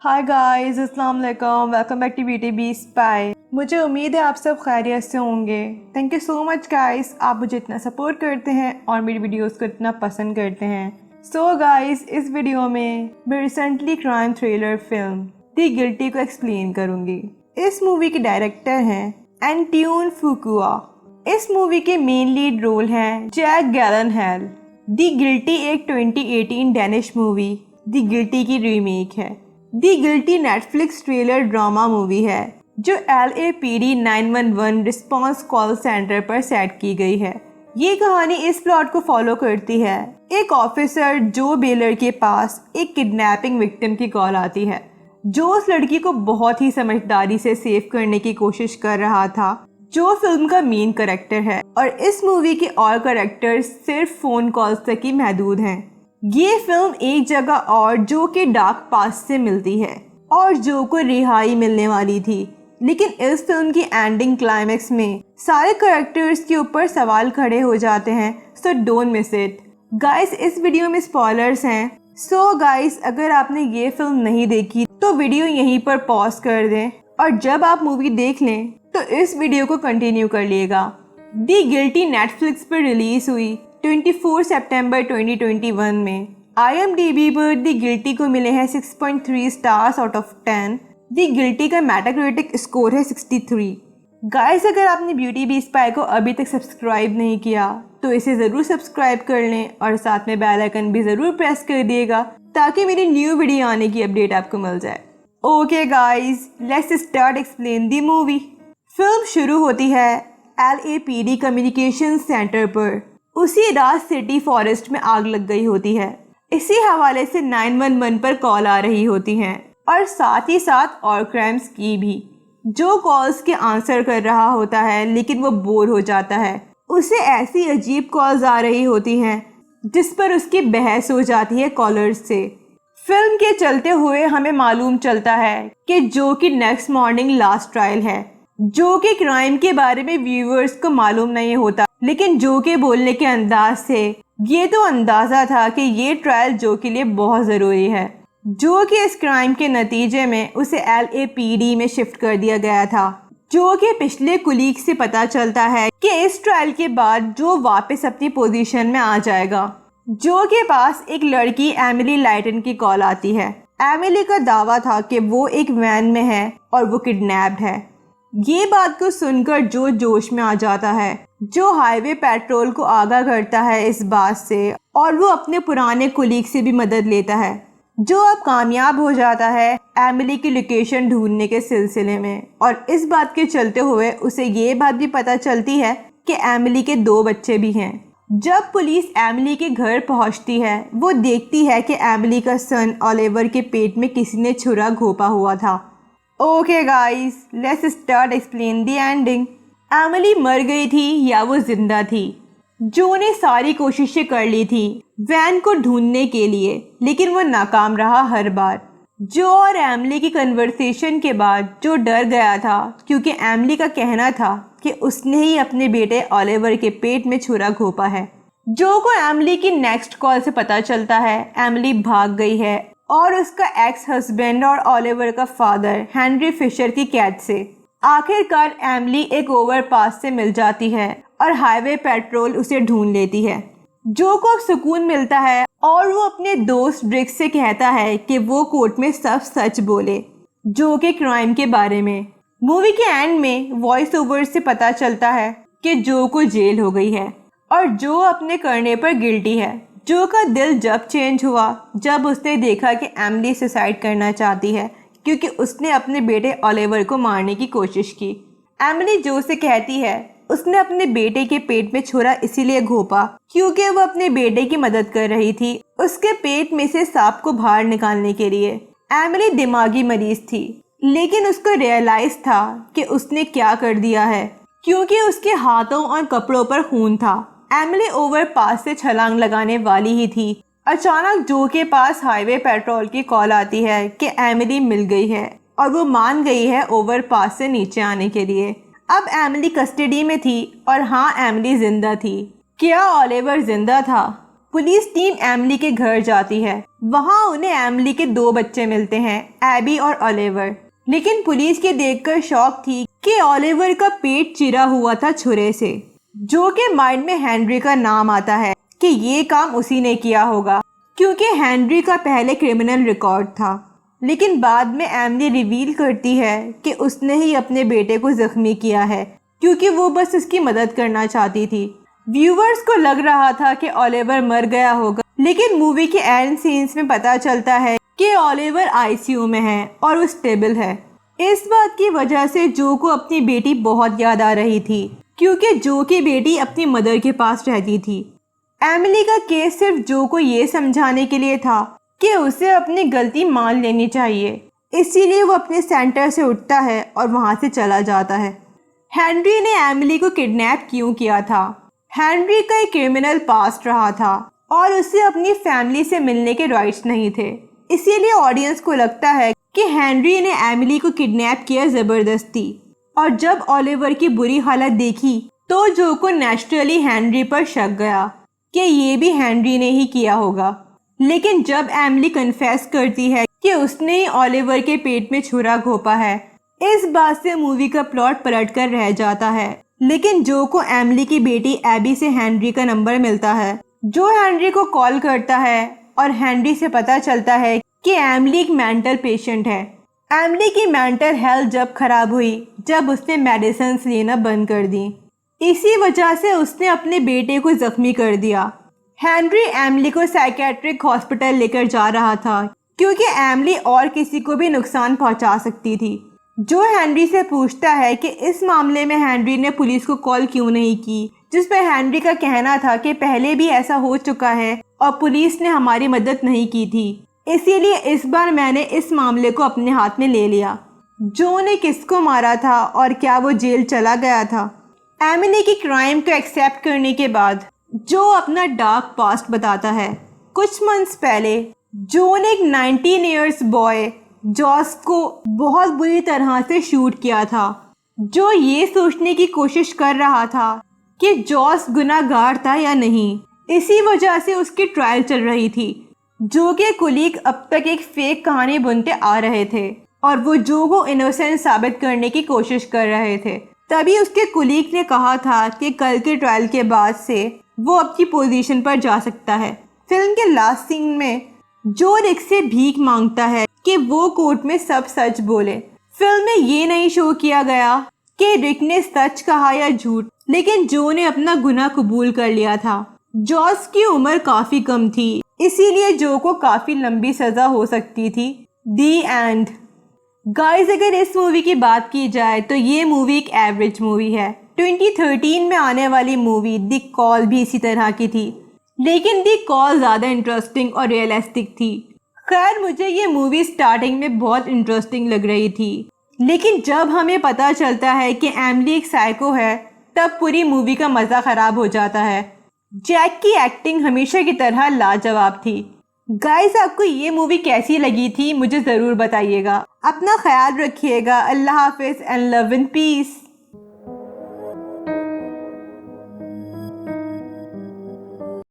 हाय guys, अस्सलाम वालेकुम, welcome back to beauty B spy. मुझे उम्मीद है आप सब खैरियत से होंगे। Thank you so much guys, आप मुझे इतना सपोर्ट करते हैं और मेरी वीडियोस को इतना पसंद करते हैं। सो गाइस, इस वीडियो में मैं recently crime thriller film the guilty को एक्सप्लेन करूंगी। इस मूवी के डायरेक्टर हैं एंटोन फुकुआ। इस मूवी के मेन लीड रोल हैं जैक गैलनहेल। द गिल्टी एक 2018 डेनिश मूवी द गिल्टी की रीमेक है। The guilty Netflix trailer drama movie है जो LAPD 911 रिस्पांस कॉल सेंटर पर सेट की गई है। ये कहानी इस प्लॉट को फॉलो करती है। एक ऑफिसर जो बेलर के पास एक किडनैपिंग विक्टिम की कॉल आती है जो उस लड़की को बहुत ही समझदारी से सेव करने की कोशिश कर रहा था, जो फिल्म का मेन कैरेक्टर है। और इस मूवी के और कैरेक्टर्स सिर्फ फोन कॉल्स तक ही महदूद हैं। ये फिल्म एक जगह और जो के डार्क पास्ट से मिलती है और जो को रिहाई मिलने वाली थी, लेकिन इस फिल्म की एंडिंग क्लाइमेक्स में सारे कैरेक्टर्स के ऊपर सवाल खड़े हो जाते हैं। So don't miss it guys. इस वीडियो में स्पॉयलर्स हैं। सो गाइस, अगर आपने ये फिल्म नहीं देखी तो वीडियो यहीं पर पॉज कर दें और जब आप मूवी देख लें तो इस वीडियो को कंटिन्यू कर लिएगा। द गिल्टी नेटफ्लिक्स पर रिलीज हुई 24 सितंबर 2021 में। IMDb पर द गिल्टी को मिले हैं 6.3 stars out of 10। The guilty का मेटाक्रिटिक स्कोर है 63। गाइस, अगर आपने ब्यूटी बी स्पाई को अभी तक सब्सक्राइब नहीं किया तो इसे ज़रूर सब्सक्राइब कर लें और साथ में बेल आइकन भी ज़रूर प्रेस कर दिएगा ताकि मेरी न्यू वीडियो आने की अपडेट आपको मिल जाए। Okay guys, let's start explain the movie. Film शुरू होती है LAPD कम्युनिकेशन सेंटर पर। उसी रात सिटी फॉरेस्ट में आग लग गई होती है। इसी हवाले से 911 पर कॉल आ रही होती हैं और साथ ही साथ और क्राइम्स की भी। जो कॉल्स के आंसर कर रहा होता है लेकिन वो बोर हो जाता है। उसे ऐसी अजीब कॉल्स आ रही होती हैं जिस पर उसकी बहस हो जाती है कॉलर्स से। फिल्म के चलते हुए हमें मालूम चलता है कि जो कि नेक्स्ट मॉर्निंग लास्ट ट्रायल है। जो के क्राइम के बारे में व्यूअर्स को मालूम नहीं होता, लेकिन जो के बोलने के अंदाज से ये तो अंदाजा था कि ये ट्रायल जो के लिए बहुत ज़रूरी है। जो कि इस क्राइम के नतीजे में उसे LAPD में शिफ्ट कर दिया गया था। जो के पिछले कुलीग से पता चलता है कि इस ट्रायल के बाद जो वापस अपनी पोजीशन में आ जाएगा। जो के पास एक लड़की एमिली लाइटन की कॉल आती है। एमिली का दावा था कि वो एक वैन में है और वो किडनैप्ड है। ये बात को सुनकर जो जोश में आ जाता है। जो हाईवे पेट्रोल को आगाह करता है इस बात से और वो अपने पुराने कुलीग से भी मदद लेता है जो अब कामयाब हो जाता है एमिली की लोकेशन ढूंढने के सिलसिले में। और इस बात के चलते हुए उसे ये बात भी पता चलती है कि एमिली के 2 बच्चे भी हैं। जब पुलिस एमिली के घर पहुंचती है वो देखती है कि एमिली का सन ओलिवर के पेट में किसी ने छुरा घोंपा हुआ था। Okay guys, let's start explain the ending. Emily मर गई थी या वो जिंदा थी? जो ने सारी कोशिशें कर ली थी वैन को ढूंढने के लिए, लेकिन वो नाकाम रहा हर बार। जो और एमिली की कन्वर्सेशन के बाद जो डर गया था क्योंकि एमिली का कहना था कि उसने ही अपने बेटे ओलिवर के पेट में छुरा घोंपा है। जो को एमिली की नेक्स्ट कॉल से पता चलता है एमिली भाग गई है और उसका एक्स हस्बैंड और ओलिवर का फादर हेनरी फिशर की कैद से। आखिरकार एमिली एक ओवरपास से मिल जाती है और हाईवे पेट्रोल उसे ढूंढ लेती है। जो को सुकून मिलता है और वो अपने दोस्त ड्रिक से कहता है कि वो कोर्ट में सब सच बोले जो के क्राइम के बारे में। मूवी के एंड में वॉइस ओवर से पता चलता है कि जो को जेल हो गई है और जो अपने करने पर गिल्टी है। जो का दिल जब चेंज हुआ जब उसने देखा कि एमिली सुसाइड करना चाहती है क्योंकि उसने अपने बेटे ओलिवर को मारने की कोशिश की। एमिली जो से कहती है उसने अपने बेटे के पेट में छुरा इसीलिए घोंपा क्योंकि वो अपने बेटे की मदद कर रही थी उसके पेट में से सांप को बाहर निकालने के लिए। एमिली दिमागी मरीज थी लेकिन उसको रियलाइज था कि उसने क्या कर दिया है क्योंकि उसके हाथों और कपड़ों पर खून था। एमिली ओवरपास से छलांग लगाने वाली ही थी। अचानक जो के पास हाईवे पेट्रोल की कॉल आती है कि एमिली मिल गई है और वो मान गई है ओवरपास से नीचे आने के लिए। अब एमिली कस्टडी में थी और हाँ, एमिली जिंदा थी। क्या ओलिवर जिंदा था? पुलिस टीम एमिली के घर जाती है। वहाँ उन्हें एमिली के 2 बच्चे मिलते हैं, एबी और ओलिवर। लेकिन पुलिस के देखकर शौक थी कि ओलिवर का पेट चिरा हुआ था छुरे से। जो के माइंड में हेनरी का नाम आता है कि ये काम उसी ने किया होगा, क्योंकि हेनरी का पहले क्रिमिनल रिकॉर्ड था। लेकिन बाद में एमिली रिवील करती है कि उसने ही अपने बेटे को जख्मी किया है, क्योंकि वो बस उसकी मदद करना चाहती थी। व्यूवर्स को लग रहा था कि ओलिवर मर गया होगा, लेकिन मूवी के एंड सीन्स में पता चलता है कि ओलिवर आईसीयू में है और वो स्टेबल है। इस बात की वजह से जो को अपनी बेटी बहुत याद आ रही थी, क्योंकि जो की बेटी अपनी मदर के पास रहती थी। एमिली का केस सिर्फ जो को ये समझाने के लिए था कि उसे अपनी गलती मान लेनी चाहिए, इसीलिए वो अपने सेंटर से उठता है और वहाँ से चला जाता है। हेनरी ने एमिली को किडनैप क्यों किया था? हेनरी का एक क्रिमिनल पास्ट रहा था और उसे अपनी फैमिली से मिलने के राइट्स नहीं थे, इसीलिए ऑडियंस को लगता है कि हेनरी ने एमिली को किडनैप किया जबरदस्ती। और जब ओलिवर की बुरी हालत देखी तो जो को नेचुरली हेनरी पर शक गया कि ये भी हेनरी ने ही किया होगा। लेकिन जब एमिली कन्फेस करती है कि उसने ही ओलिवर के पेट में छुरा घोंपा है, इस बात से मूवी का प्लॉट पलट कर रह जाता है। लेकिन जो को एमिली की बेटी एबी से हेनरी का नंबर मिलता है। जो हेनरी को कॉल करता है और हेनरी से पता चलता है कि एमिली एक मेंटल पेशेंट है। एमिली की मेंटल हेल्थ जब खराब हुई जब उसने मेडिसिन्स लेना बंद कर दी, इसी वजह से उसने अपने बेटे को जख्मी कर दिया। हेनरी एमिली को साइकेट्रिक हॉस्पिटल लेकर जा रहा था, क्योंकि एमिली और किसी को भी नुकसान पहुंचा सकती थी। जो हेनरी से पूछता है कि इस मामले में हेनरी ने पुलिस को कॉल क्यों नहीं की, जिस पर हेनरी का कहना था कि पहले भी ऐसा हो चुका है और पुलिस ने हमारी मदद नहीं की थी, इसीलिए इस बार मैंने इस मामले को अपने हाथ में ले लिया। जो ने किसको मारा था और क्या वो जेल चला गया था? एमिली की क्राइम को एक्सेप्ट करने के बाद जो अपना डार्क पास्ट बताता है। कुछ मंथ्स पहले जो ने एक 19 इयर्स बॉय जॉस को बहुत बुरी तरह से शूट किया था। जो ये सोचने की कोशिश कर रहा था कि जॉस गुनाहगार था या नहीं, इसी वजह से उसकी ट्रायल चल रही थी। जो के कुलीग अब तक एक फेक कहानी बुनते आ रहे थे और वो जो को इनोसेंट साबित करने की कोशिश कर रहे थे। तभी उसके कुलीग ने कहा था कि कल के ट्रायल के बाद से वो अपनी पोजीशन पर जा सकता है। फिल्म के लास्ट सीन में जो रिक से भीख मांगता है कि वो कोर्ट में सब सच बोले। फिल्म में ये नहीं शो किया गया कि रिक ने सच कहा या झूठ, लेकिन जो ने अपना गुनाह कबूल कर लिया था। जॉस की उम्र काफी कम थी, इसीलिए जो को काफी लंबी सजा हो सकती थी। दी एंड। गाइस, अगर इस मूवी की बात की जाए तो ये मूवी एक एवरेज मूवी है। 2013 में आने वाली मूवी द कॉल भी इसी तरह की थी, लेकिन द कॉल ज़्यादा इंटरेस्टिंग और रियलिस्टिक थी। खैर, मुझे ये मूवी स्टार्टिंग में बहुत इंटरेस्टिंग लग रही थी, लेकिन जब हमें पता चलता है कि एमिली एक साइको है, तब पूरी मूवी का मज़ा ख़राब हो जाता है। जैक की एक्टिंग हमेशा की तरह लाजवाब थी। गाइस, आपको ये मूवी कैसी लगी थी मुझे ज़रूर बताइएगा। अपना ख्याल रखिएगा। अल्लाह हाफिज़ एंड लव एंड पीस।